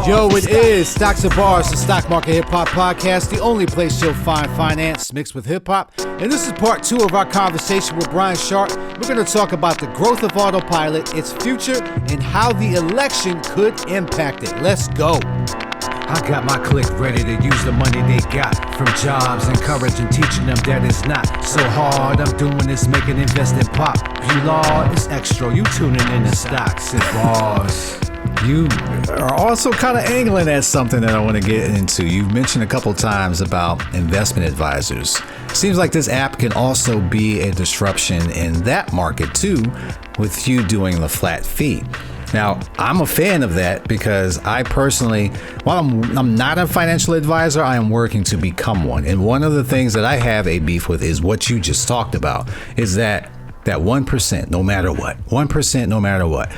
Yo, it is Stocks and Bars, the Stock Market Hip Hop Podcast, the only place you'll find finance mixed with hip hop. And this is part 2 of our conversation with Brian Schardt. We're going to talk about the growth of Autopilot, its future, and how the election could impact it. Let's go. I got my clique ready to use the money they got from jobs, encouraging, teaching them that it's not so hard. I'm doing this, making investing pop. You law is extra. You tuning in to Stocks and Bars. You are also kind of angling at something that I want to get into. You've mentioned a couple times about investment advisors. Seems like this app can also be a disruption in that market too, with you doing the flat fee. Now, I'm a fan of that because I personally, while I'm not a financial advisor, I am working to become one. And one of the things that I have a beef with is what you just talked about, is that 1%, no matter what, 1%, no matter what.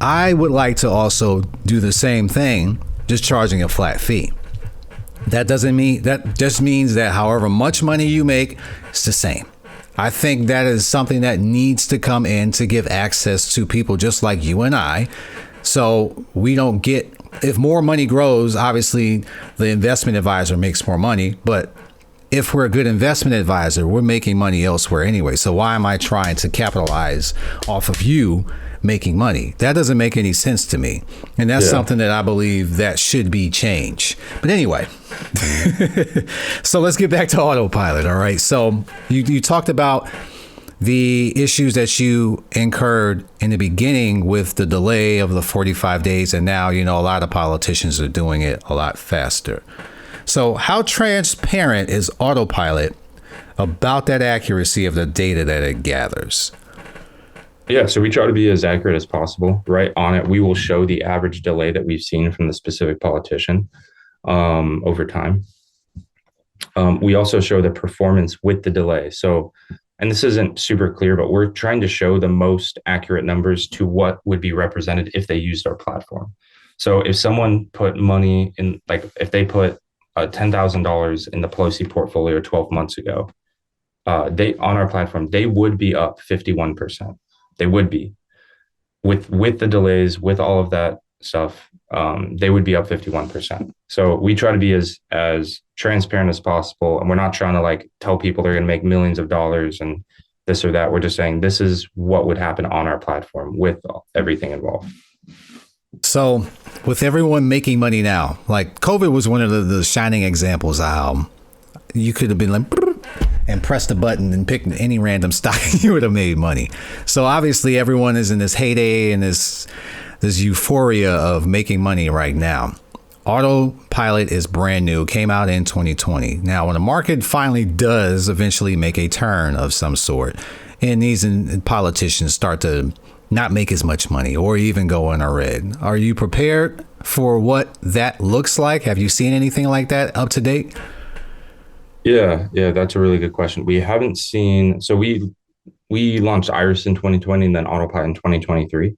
I would like to also do the same thing, just charging a flat fee. That just means that however much money you make, it's the same. I think that is something that needs to come in to give access to people just like you and I. So we don't get, if more money grows, obviously the investment advisor makes more money, but if we're a good investment advisor, we're making money elsewhere anyway. So why am I trying to capitalize off of you making money? That doesn't make any sense to me. And that's something that I believe that should be changed. But anyway, so let's get back to Autopilot. All right. So you talked about the issues that you incurred in the beginning with the delay of the 45 days. And now, a lot of politicians are doing it a lot faster. So how transparent is Autopilot about that accuracy of the data that it gathers? Yeah, so we try to be as accurate as possible. Right on it, we will show the average delay that we've seen from the specific politician over time. We also show the performance with the delay. So, and this isn't super clear, but we're trying to show the most accurate numbers to what would be represented if they used our platform. So if someone put money in, like if they put $10,000 in the Pelosi portfolio 12 months ago, they on our platform, they would be up 51%. They would be with the delays, with all of that stuff. They would be up 51%. So we try to be as transparent as possible, and we're not trying to like tell people they're going to make millions of dollars and this or that. We're just saying this is what would happen on our platform with everything involved. So with everyone making money now, like COVID was one of the shining examples of how you could have been like and press the button and pick any random stock, you would have made money. So obviously everyone is in this heyday and this euphoria of making money right now. Autopilot is brand new, came out in 2020. Now, when the market finally does eventually make a turn of some sort, and these politicians start to not make as much money or even go in a red, are you prepared for what that looks like? Have you seen anything like that up to date? Yeah, that's a really good question. We haven't seen, so we launched Iris in 2020 and then Autopilot in 2023.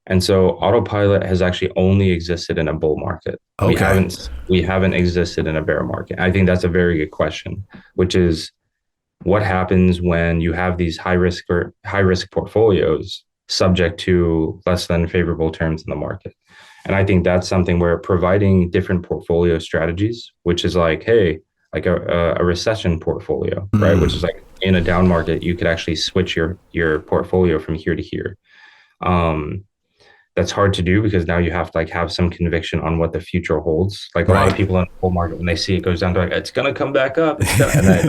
And so Autopilot has actually only existed in a bull market. Okay. We haven't existed in a bear market. I think that's a very good question, which is what happens when you have these high risk portfolios subject to less than favorable terms in the market. And I think that's something where providing different portfolio strategies, which is like, hey, like a recession portfolio, right? Which is like in a down market, you could actually switch your portfolio from here to here. That's hard to do because now you have to like have some conviction on what the future holds. Like a lot of people in the bull market, when they see it goes down, they're like, it's going to come back up. And then,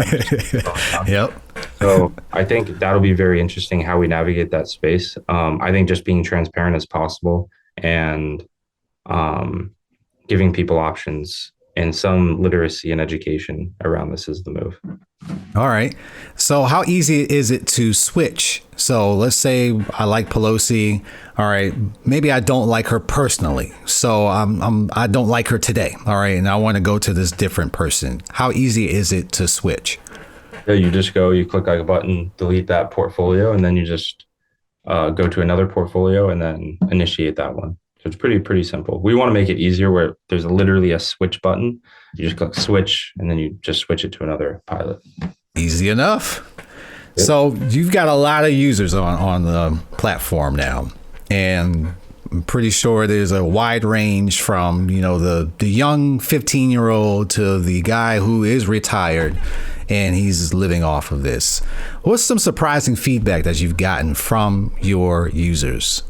Yep. So I think that'll be very interesting how we navigate that space. I think just being transparent as possible and giving people options and some literacy and education around this is the move. All right. So how easy is it to switch? So let's say I like Pelosi. All right. Maybe I don't like her personally. So I don't like her today. All right. And I want to go to this different person. How easy is it to switch? Yeah, you just you click like a button, delete that portfolio, and then you just go to another portfolio and then initiate that one. So it's pretty simple. We want to make it easier where there's literally a switch button. You just click switch and then you just switch it to another pilot. Easy enough. Yep. So you've got a lot of users on the platform now. And I'm pretty sure there's a wide range from, the young 15-year-old to the guy who is retired and he's living off of this. What's some surprising feedback that you've gotten from your users?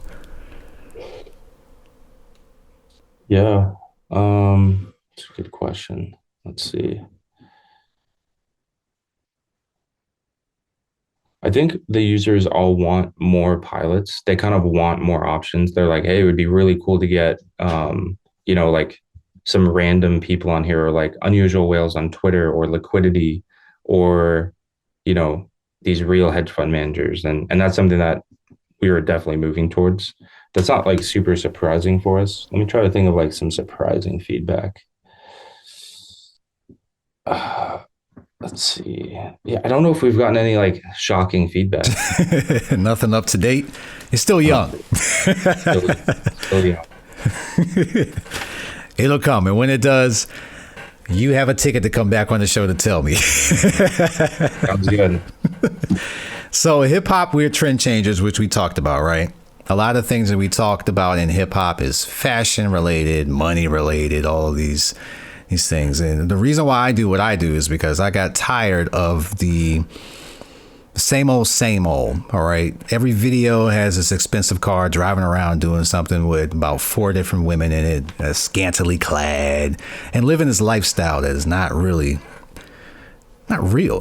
Yeah, it's a good question. Let's see. I think the users all want more pilots. They kind of want more options. They're like, hey, it would be really cool to get, like some random people on here, or like unusual whales on Twitter, or liquidity, or, these real hedge fund managers. And that's something that we are definitely moving towards. That's not like super surprising for us. Let me try to think of like some surprising feedback. Let's see. Yeah, I don't know if we've gotten any like shocking feedback. Nothing up to date. You're still young. Still young. It'll come. And when it does, you have a ticket to come back on the show to tell me. Sounds good. So hip hop, we're trend changers, which we talked about, right? A lot of things that we talked about in hip hop is fashion related, money related, all of these things. And the reason why I do what I do is because I got tired of the same old. All right. Every video has this expensive car driving around doing something with about 4 different women in it, scantily clad, and living this lifestyle that is not real.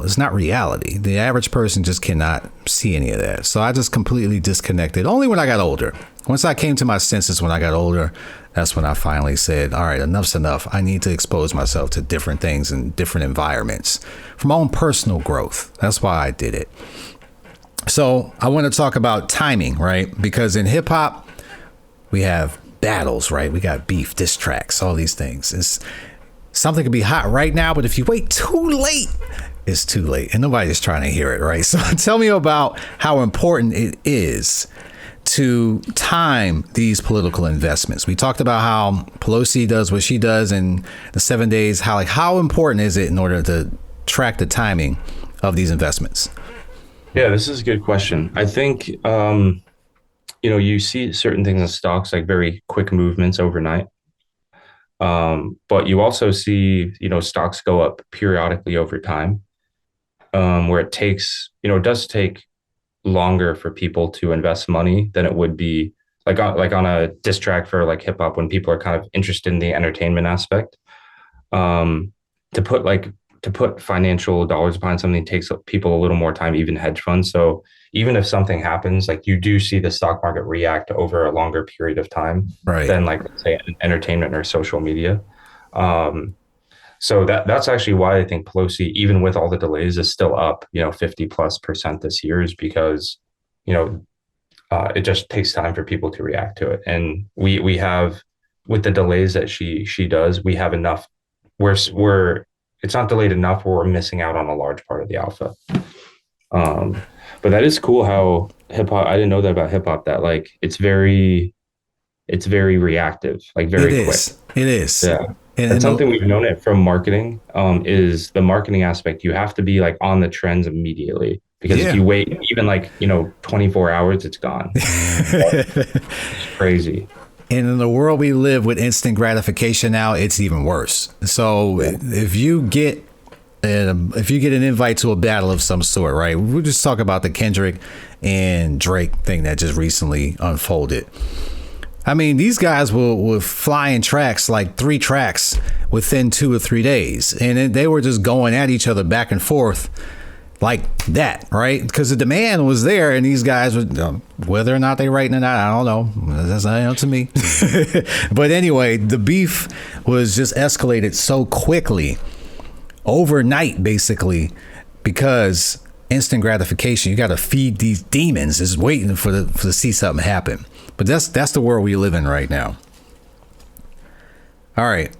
It's not reality. The average person just cannot see any of that. So I just completely disconnected only when I got older. Once I came to my senses when I got older, that's when I finally said, all right, enough's enough. I need to expose myself to different things and different environments for my own personal growth. That's why I did it. So I want to talk about timing, right? Because in hip hop, we have battles, right? We got beef, diss tracks, all these things. Something could be hot right now, but if you wait too late, it's too late. And nobody's trying to hear it, right? So tell me about how important it is to time these political investments. We talked about how Pelosi does what she does in the 7 days. How important is it in order to track the timing of these investments? Yeah, this is a good question. I think, you see certain things in stocks, like very quick movements overnight. But you also see, stocks go up periodically over time, where it does take longer for people to invest money than it would be like on a diss track for like hip hop, when people are kind of interested in the entertainment aspect. To put financial dollars behind something takes people a little more time, even hedge funds. So even if something happens, like you do see the stock market react over a longer period of time, right, than like, let's say, entertainment or social media. So that's actually why I think Pelosi, even with all the delays, is still up, 50+% this year, is because, it just takes time for people to react to it. And we have, with the delays that she does, we have enough. It's not delayed enough where we're missing out on a large part of the alpha. But that is cool how hip hop, I didn't know that about hip hop, that like it's very reactive, like very quick. It is. Yeah. And something we've known it from marketing, is the marketing aspect. You have to be like on the trends immediately, because if you wait even 24 hours, it's gone. It's crazy. And in the world we live with instant gratification now, it's even worse. So if you get an invite to a battle of some sort, right? We'll just talk about the Kendrick and Drake thing that just recently unfolded. I mean, these guys were flying tracks, like 3 tracks within 2 or 3 days. And they were just going at each other back and forth like that, right? Because the demand was there, and these guys would, whether or not they writing it out, I don't know. That's not up to me. But anyway, the beef was just escalated so quickly, overnight, basically, because instant gratification. You got to feed these demons, is waiting for to see something happen. But that's the world we live in right now. All right.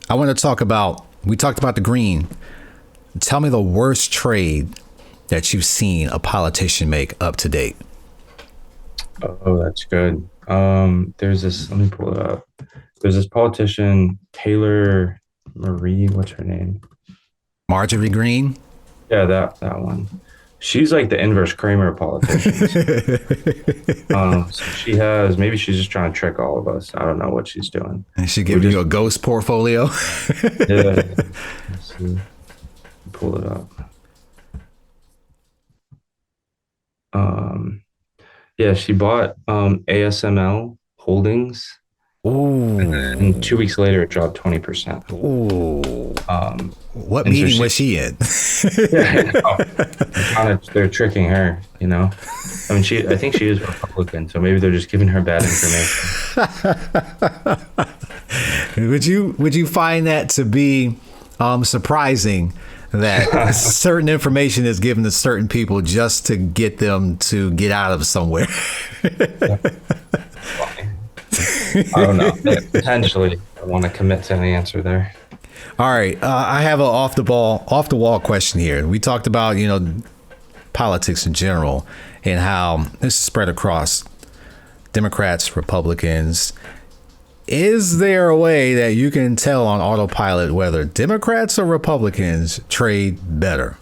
I want to we talked about the green. Tell me the worst trade that you've seen a politician make up to date. Oh, that's good. There's this, let me pull it up. There's this politician, Taylor Marie, what's her name? Marjorie Greene? Yeah, that one. She's like the inverse Kramer of politicians. So she has, maybe she's just trying to trick all of us. I don't know what she's doing. And she We giving you just, a ghost portfolio. yeah, let's see, pull it up. Um, yeah, she bought ASML Holdings, and Ooh. 2 weeks later it dropped 20%. Ooh. Um, What and so meeting she, was she in? yeah, they're tricking her, you know. I mean, I think she is Republican, so maybe they're just giving her bad information. Would you find that to be surprising that certain information is given to certain people just to get them to get out of somewhere? I don't know. Potentially, I want to commit to any answer there. All right, I have a off the wall question here. We talked about politics in general and how this is spread across Democrats, Republicans. Is there a way that you can tell on Autopilot whether Democrats or Republicans trade better?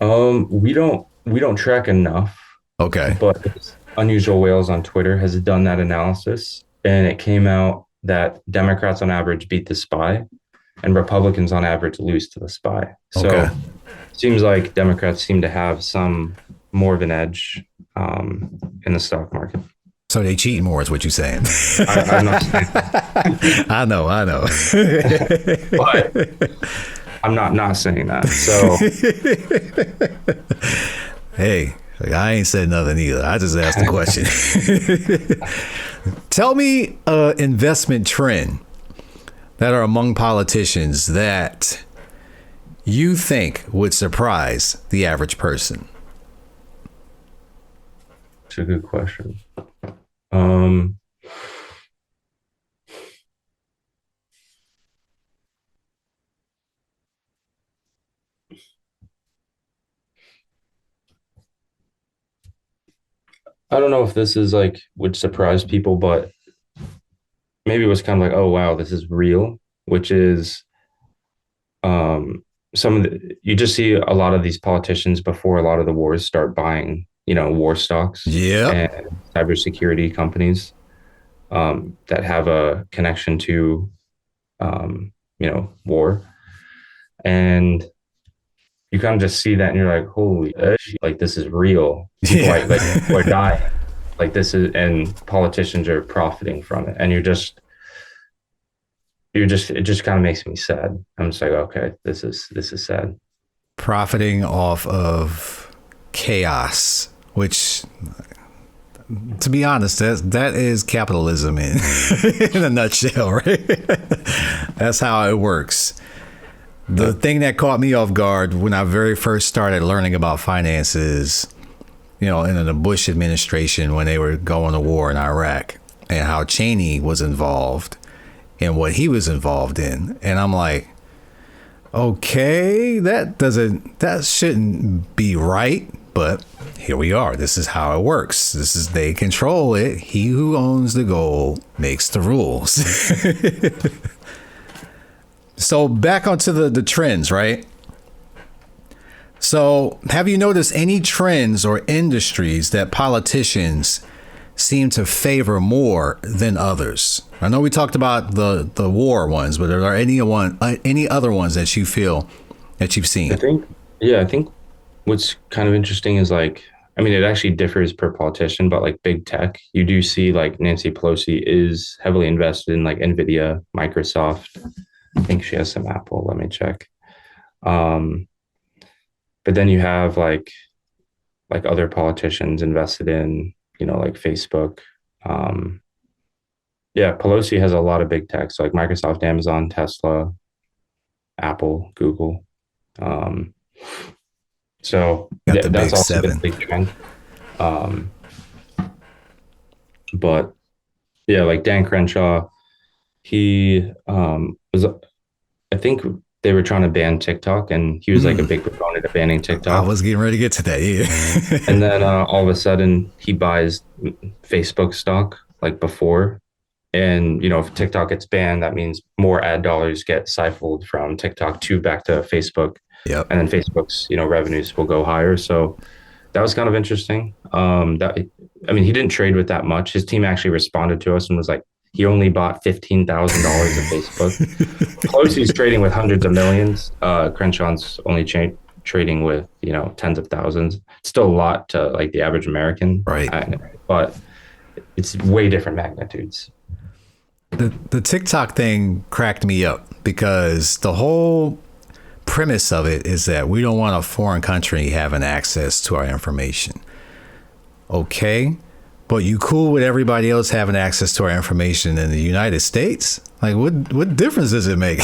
We don't track enough, Okay. but Unusual Whales on Twitter has done that analysis, and it came out that Democrats on average beat the SPY, and Republicans on average lose to the SPY. So Okay. it seems like Democrats seem to have some more of an edge in the stock market. So they cheat more is what you're saying. I'm not saying that, I know. but I'm not saying that. So Hey, I ain't said nothing either. I just asked the question. Tell me an investment trend that are among politicians that you think would surprise the average person. it's a good question. Um, I don't know if this is like would surprise people, but maybe it was kind of like, oh wow, this is real, which is some of the you just see a lot of these politicians before a lot of the wars start buying, war stocks Yep. and cybersecurity companies that have a connection to war. And you kind of just see that and you're like, holy shit, like this is real. Yeah. People are dying. Like this is, and politicians are profiting from it. And it just kind of makes me sad. I'm just like, okay, this is sad. Profiting off of chaos, which, to be honest, that is capitalism in in a nutshell, right? That's how it works. The thing that caught me off guard when I very first started learning about finances, in the Bush administration when they were going to war in Iraq, and how Cheney was involved and what he was involved in. And I'm like, okay, that shouldn't be right, but here we are. This is how it works. They control it. He who owns the gold makes the rules. So back onto the trends, right? So have you noticed any trends or industries that politicians seem to favor more than others? I know we talked about the war ones, but are there any other ones that you feel that you've seen? I think what's kind of interesting is like, I mean, it actually differs per politician, but like big tech, you do see like Nancy Pelosi is heavily invested in like Nvidia, Microsoft. I think she has some Apple. Let me check. But then you have like other politicians invested in, like Facebook. Yeah, Pelosi has a lot of big tech, so like Microsoft, Amazon, Tesla, Apple, Google. Um, so Got the that's big also been a seven. big trend. Um, but yeah, like Dan Crenshaw, he was, I think they were trying to ban TikTok, and he was like a big proponent of banning I TikTok. was getting ready to get to that. And Yeah. then all of a sudden, he buys Facebook stock like before. And if TikTok gets banned, that means more ad dollars get siphoned from TikTok to back to Facebook. Yep. and then Facebook's, revenues will go higher. So that was kind of interesting. He didn't trade with that much. His team actually responded to us and was like, he only bought $15,000 of Facebook. Pelosi's trading with hundreds of millions. Crenshaw's only trading with tens of thousands. It's still a lot to like the average American, Right. But it's way different magnitudes. The TikTok thing cracked me up because the whole premise of it is that we don't want a foreign country having access to our information. Okay, but you cool with everybody else having access to our information in the United States? Like, what difference does it make?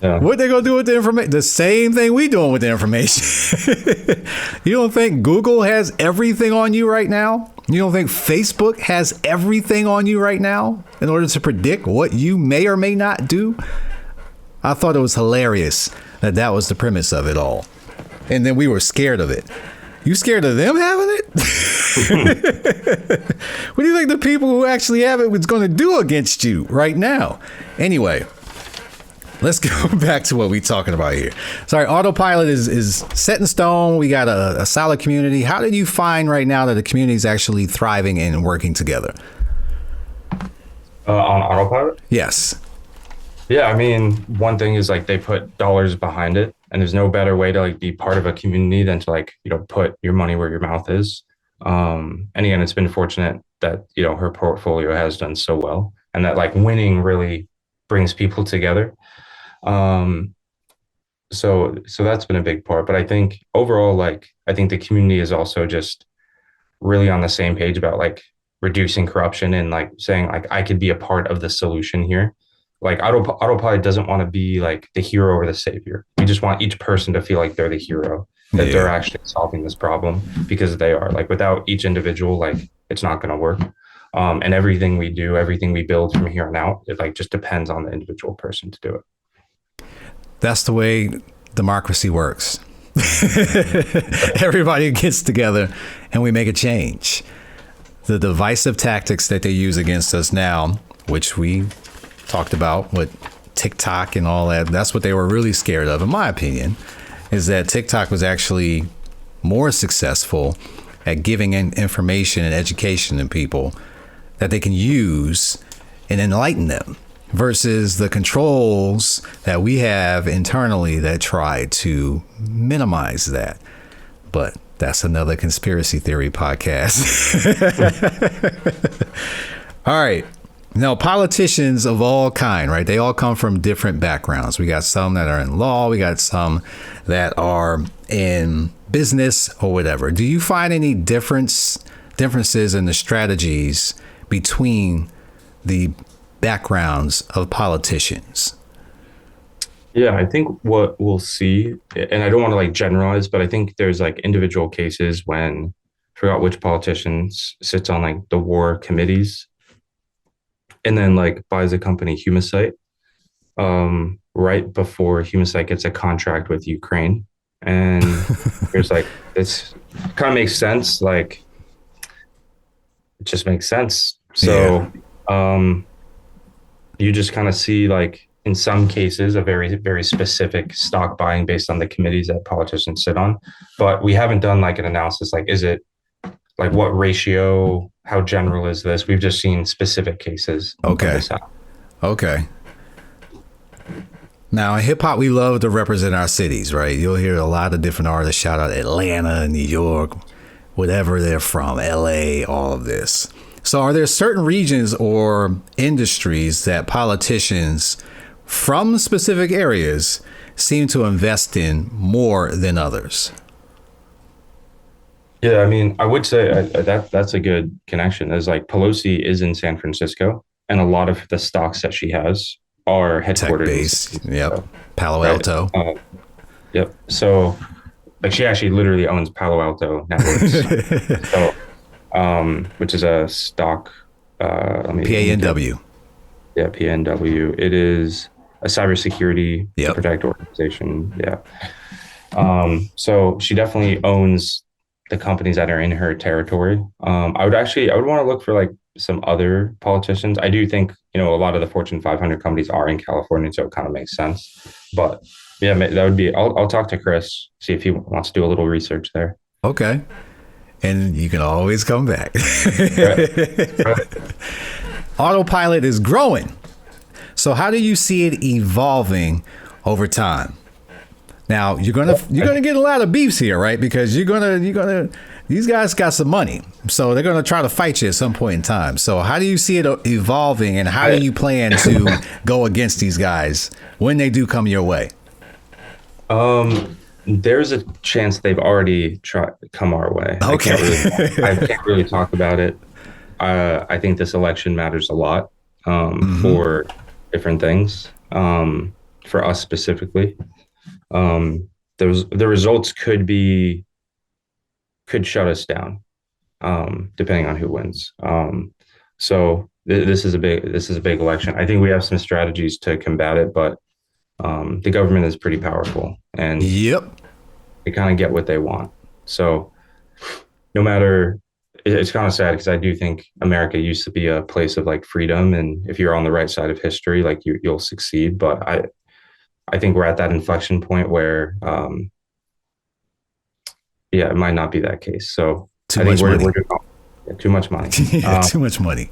Yeah. What they gonna do with the information? The same thing we doing with the information. You don't think Google has everything on you right now? You don't think Facebook has everything on you right now in order to predict what you may or may not do? I thought it was hilarious that was the premise of it all. And then we were scared of it. You scared of them having it? What do you think the people who actually have it was going to do against you right now? Anyway, let's go back to what we're talking about here. Sorry, Autopilot is set in stone. We got a solid community. How did you find right now that the community is actually thriving and working together? On Autopilot? Yes. Yeah, one thing is like they put dollars behind it, and there's no better way to like be part of a community than to like, put your money where your mouth is. And again, it's been fortunate that, her portfolio has done so well, and that like winning really brings people together. So that's been a big part. But I think overall, like, I think the community is also just really on the same page about like reducing corruption and like saying like, I could be a part of the solution here. Like Autopilot doesn't want to be like the hero or the savior. We just want each person to feel like they're the hero, that they're actually solving this problem, because they are. Like without each individual, like it's not going to work. And everything we do, everything we build from here on out, it like just depends on the individual person to do it. That's the way democracy works. Everybody gets together and we make a change. The divisive tactics that they use against us now, which we talked about with TikTok and all that, that's what they were really scared of, in my opinion, is that TikTok was actually more successful at giving information and education to people that they can use and enlighten them, versus the controls that we have internally that try to minimize that. But that's another conspiracy theory podcast. All right. Now, politicians of all kind, right? They all come from different backgrounds. We got some that are in law. We got some that are in business or whatever. Do you find any differences in the strategies between the backgrounds of politicians? Yeah, I think what we'll see, and I don't want to like generalize, but I think there's like individual cases when, I forgot which politician sits on like the war committees, and then like buys a company, Humacyte, right before Humacyte gets a contract with Ukraine. And there's like, this kind of makes sense. Like, it just makes sense. So you just kind of see like, in some cases, a very, very specific stock buying based on the committees that politicians sit on. But we haven't done like an analysis, like, is it like what ratio, how general is this? We've just seen specific cases. Okay. Now in hip hop, we love to represent our cities, right? You'll hear a lot of different artists shout out Atlanta, New York, whatever they're from, LA, all of this. So are there certain regions or industries that politicians from specific areas seem to invest in more than others? Yeah, I mean, I would say that's a good connection. Is like Pelosi is in San Francisco, and a lot of the stocks that she has are headquartered tech-based. Yep, Palo Alto. Right? Yep. So, like, she actually literally owns Palo Alto Networks, so, which is a stock. PANW. Yeah, PNW. It is a cybersecurity protect organization. Yeah. So she definitely owns the companies that are in her territory. I would want to look for like some other politicians. I do think, a lot of the Fortune 500 companies are in California, so it kind of makes sense. But Yeah, that would be. I'll talk to Chris, see if he wants to do a little research there. Okay. And you can always come back. Right. Right. Autopilot is growing. So how do you see it evolving over time? Now you're gonna get a lot of beefs here, right? Because you're gonna these guys got some money, so they're gonna try to fight you at some point in time. So how do you see it evolving, and how do you plan to go against these guys when they do come your way? There's a chance they've already come our way. Okay. I can't really talk about it. I think this election matters a lot for different things. For us specifically, the results could shut us down, depending on who wins. So this is a big election. I think we have some strategies to combat it, but the government is pretty powerful, and Yep. they kind of get what they want. So no matter, it's kind of sad because I do think America used to be a place of like freedom, and if you're on the right side of history, like you'll succeed. But I think we're at that inflection point where, it might not be that case. So I think we're doing too much money. Yeah, too much money.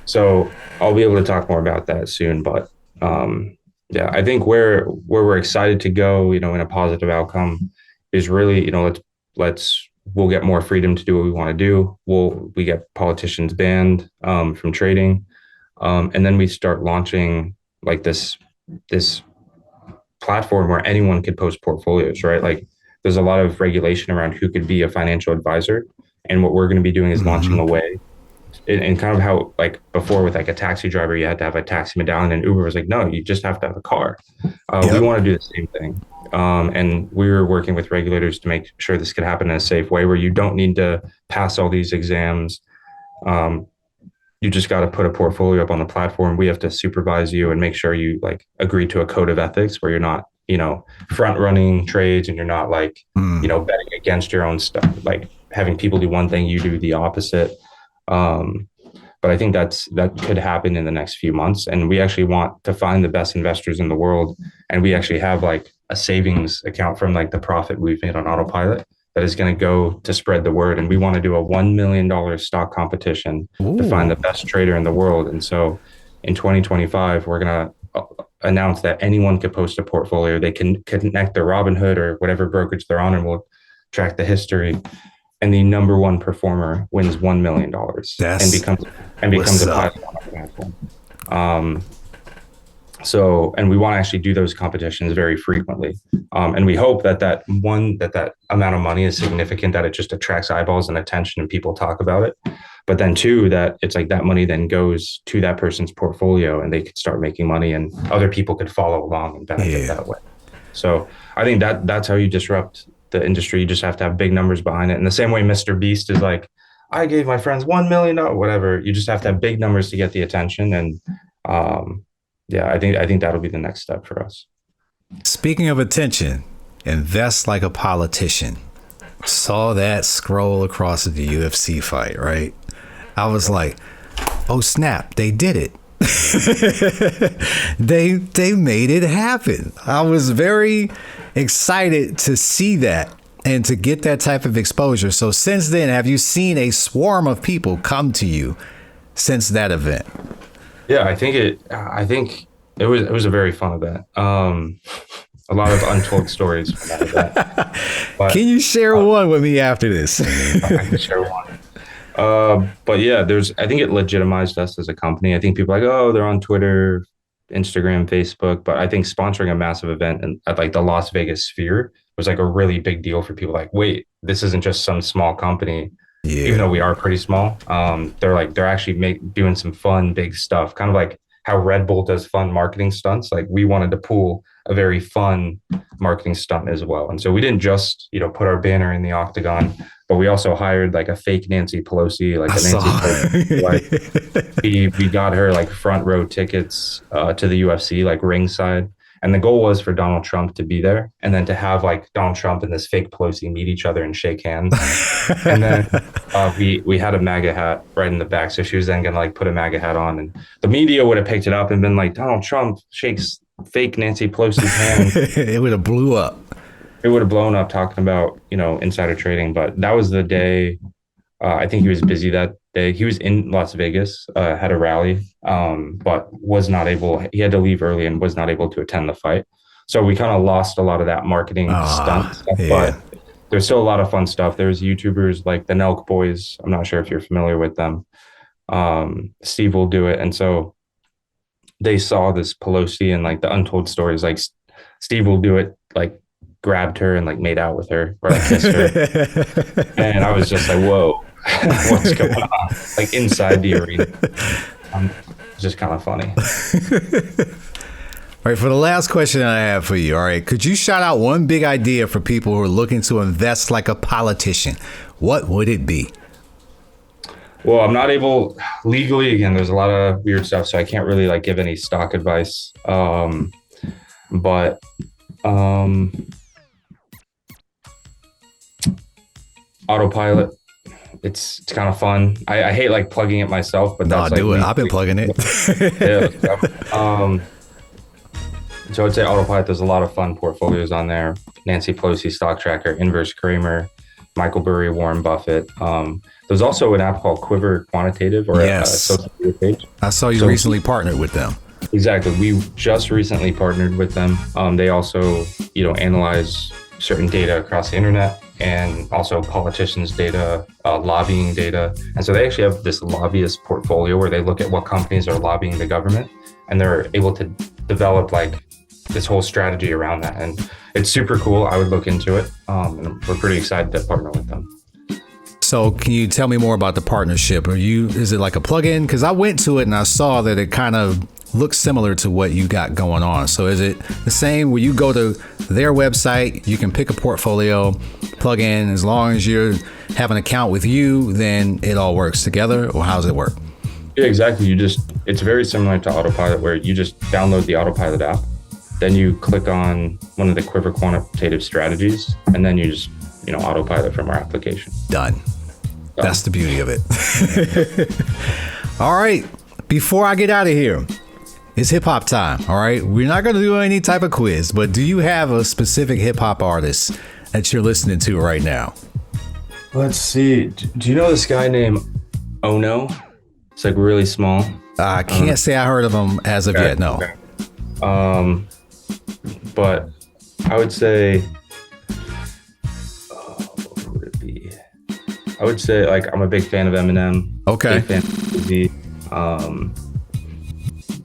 So I'll be able to talk more about that soon. But I think where we're excited to go, in a positive outcome, is really, we'll get more freedom to do what we want to do. We get politicians banned from trading, and then we start launching like this platform where anyone could post portfolios, right? Like there's a lot of regulation around who could be a financial advisor, and what we're going to be doing is launching a way. And kind of how, like before with like a taxi driver, you had to have a taxi medallion, and Uber was like, no, you just have to have a car. We want to do the same thing. And we were working with regulators to make sure this could happen in a safe way where you don't need to pass all these exams. You just got to put a portfolio up on the platform. We have to supervise you and make sure you like agree to a code of ethics where you're not, front running trades, and you're not like, betting against your own stuff, like having people do one thing, you do the opposite. But I think that could happen in the next few months. And we actually want to find the best investors in the world. And we actually have like a savings account from like the profit we've made on Autopilot that is going to go to spread the word. And we want to do a $1 million stock competition to find the best trader in the world. And so in 2025, we're going to announce that anyone could post a portfolio. They can connect their Robinhood or whatever brokerage they're on, and we'll track the history. And the number one performer wins $1 million and becomes a pilot on our platform. And we want to actually do those competitions very frequently. And we hope that amount of money is significant, that it just attracts eyeballs and attention and people talk about it. But then two, that it's like that money then goes to that person's portfolio and they could start making money, and other people could follow along and benefit that way. So I think that's how you disrupt the industry. You just have to have big numbers behind it. In the same way Mr. Beast is like, I gave my friends $1 million, whatever. You just have to have big numbers to get the attention. And I think that'll be the next step for us. Speaking of attention, invest like a politician. Saw that scroll across the UFC fight, right? I was like, oh snap, they did it. They made it happen. I was very excited to see that and to get that type of exposure. So since then, have you seen a swarm of people come to you since that event? Yeah, I think it was a very fun event. A lot of untold stories from that event. But, can you share one with me after this? I can share one. But yeah, I think it legitimized us as a company. I think people are like, oh, they're on Twitter, Instagram, Facebook, but I think sponsoring a massive event at like the Las Vegas Sphere was like a really big deal for people. Like, wait, this isn't just some small company. Yeah. Even though we are pretty small, they're actually doing some fun, big stuff, kind of like how Red Bull does fun marketing stunts. Like we wanted to pull a very fun marketing stunt as well. And so we didn't just, put our banner in the octagon, but we also hired like a fake Nancy Pelosi, like a Nancy Pelosi. Like we got her like front row tickets to the UFC, like ringside. And the goal was for Donald Trump to be there, and then to have like Donald Trump and this fake Pelosi meet each other and shake hands. And then we had a MAGA hat right in the back. So she was then going to like put a MAGA hat on, and the media would have picked it up and been like, Donald Trump shakes fake Nancy Pelosi's hand, it would have blew up. It would have blown up talking about, insider trading. But that was the day. I think he was busy that day. He was in Las Vegas, had a rally, but was not able. He had to leave early and was not able to attend the fight. So we kind of lost a lot of that marketing stunt stuff. Yeah. But there's still a lot of fun stuff. There's YouTubers like the Nelk Boys. I'm not sure if you're familiar with them. Steve will do it. And so they saw this Pelosi and like the untold stories. Like Steve will do it, like grabbed her and like made out with her or like kissed her. And I was just like, whoa, what's going on? Like inside the arena. It's just kind of funny. All right, for the last question I have for you, all right, could you shout out one big idea for people who are looking to invest like a politician? What would it be? Well, I'm not able legally. Again, there's a lot of weird stuff, so I can't really like give any stock advice. But Autopilot, it's kind of fun. I hate like plugging it myself, but that's do it. I've been plugging it. Yeah. So I'd say Autopilot. There's a lot of fun portfolios on there. Nancy Pelosi stock tracker, Inverse Kramer, Michael Burry, Warren Buffett. There's also an app called Quiver Quantitative or a social media page. I saw you recently partnered with them. Exactly. We just recently partnered with them. They also, analyze certain data across the internet and also politicians' data, lobbying data. And so they actually have this lobbyist portfolio where they look at what companies are lobbying the government, and they're able to develop like this whole strategy around that. And it's super cool. I would look into it. And we're pretty excited to partner with them. So can you tell me more about the partnership? Is it like a plugin? Because I went to it and I saw that it kind of looks similar to what you got going on. So is it the same where you go to their website, you can pick a portfolio, plug in, as long as you have an account with you, then it all works together? Or how does it work? Yeah, exactly. It's very similar to Autopilot, where you just download the Autopilot app, then you click on one of the Quiver quantitative strategies, and then you just, Autopilot from our application. Done. That's the beauty of it. All right. Before I get out of here, it's hip hop time. All right. We're not going to do any type of quiz, but do you have a specific hip hop artist that you're listening to right now? Let's see. Do you know this guy named Ono? It's like really small. I can't say I heard of him as of yet. No. Okay. But I would say, what would it be? I would say like I'm a big fan of Eminem. Okay. Big fan of Jay-Z.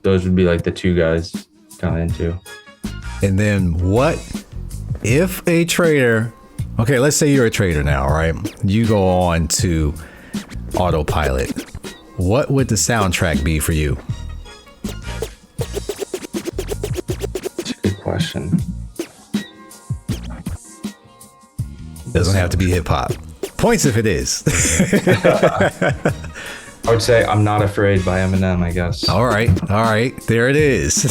Those would be like the two guys kind of into. And then what if a trader, okay, let's say you're a trader now, all right? You go on to Autopilot. What would the soundtrack be for you? That's a good question. Doesn't have to be hip hop. Points if it is. I would say I'm Not Afraid by Eminem, I guess. All right. There it is.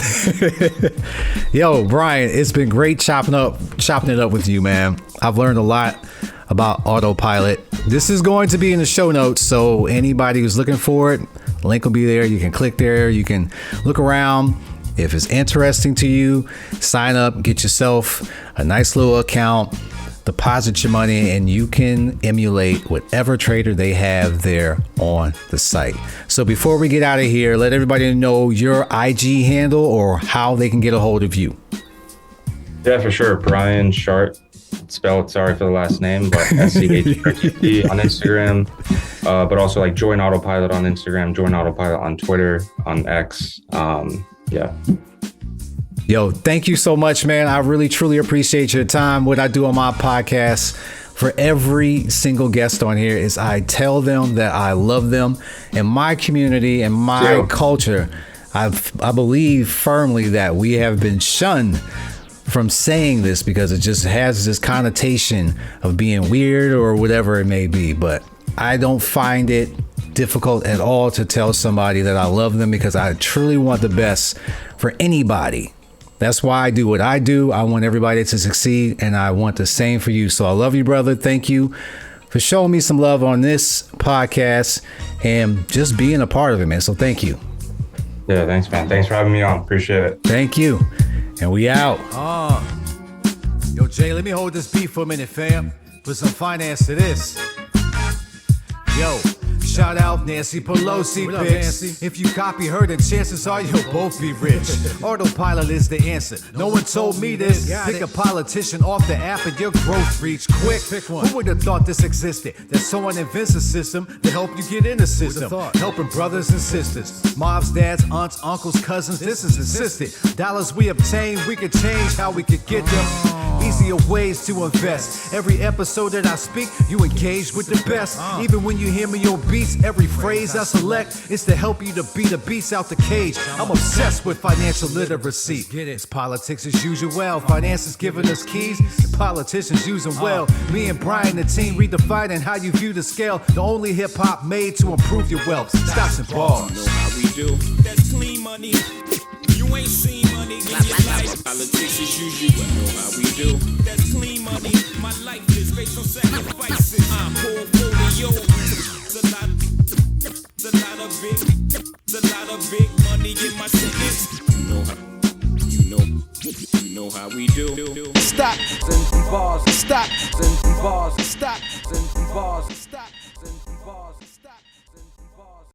Yo, Brian, it's been great chopping it up with you, man. I've learned a lot about Autopilot. This is going to be in the show notes, so anybody who's looking for it, the link will be there. You can click there. You can look around. If it's interesting to you, sign up, get yourself a nice little account, deposit your money, and you can emulate whatever trader they have there on the site. So before we get out of here, let everybody know your IG handle or how they can get a hold of you. Yeah, for sure. Brian Schardt, spelled, sorry for the last name, but SCHRTT on Instagram, but also like Join Autopilot on Instagram, Join Autopilot on Twitter, on X. Yeah. Yo, thank you so much, man. I really, truly appreciate your time. What I do on my podcast for every single guest on here is I tell them that I love them and my community and my culture. I believe firmly that we have been shunned from saying this because it just has this connotation of being weird or whatever it may be. But I don't find it difficult at all to tell somebody that I love them because I truly want the best for anybody. That's why I do what I do. I want everybody to succeed, and I want the same for you. So I love you, brother. Thank you for showing me some love on this podcast and just being a part of it, man. So thank you. Yeah, thanks, man. Thanks for having me on. Appreciate it. Thank you. And we out. Yo, Jay, let me hold this beat for a minute, fam. Put some finance to this. Yo, shout out Nancy Pelosi, bitch. If you copy her, then chances are you'll both be rich. Autopilot is the answer. No one told me this. Pick a politician off the app and your growth reach quick. Who would have thought this existed? That someone invents a system to help you get in the system. Helping brothers and sisters, moms, dads, aunts, uncles, cousins. This is insisted. Dollars we obtain, we could change how we could get them. Easier ways to invest. Every episode that I speak, you engage with the best. Even when you hear me on beats, every phrase I select is to help you to beat the beast out the cage. I'm obsessed with financial literacy. It's politics as usual. Finance is giving us keys, and politicians use them well. Me and Brian, the team, redefining how you view the scale. The only hip hop made to improve your wealth. Stocks and bars. You know how we do. That's clean money. You ain't seen money in your life. Politics as usual. You know how we do. That's clean money. My life is based on sacrifices. I'm portfolio. It's a lot of big money in my tickets. You know how we do. Stocks and bars. Stocks and bars. Stocks and bars. Stocks.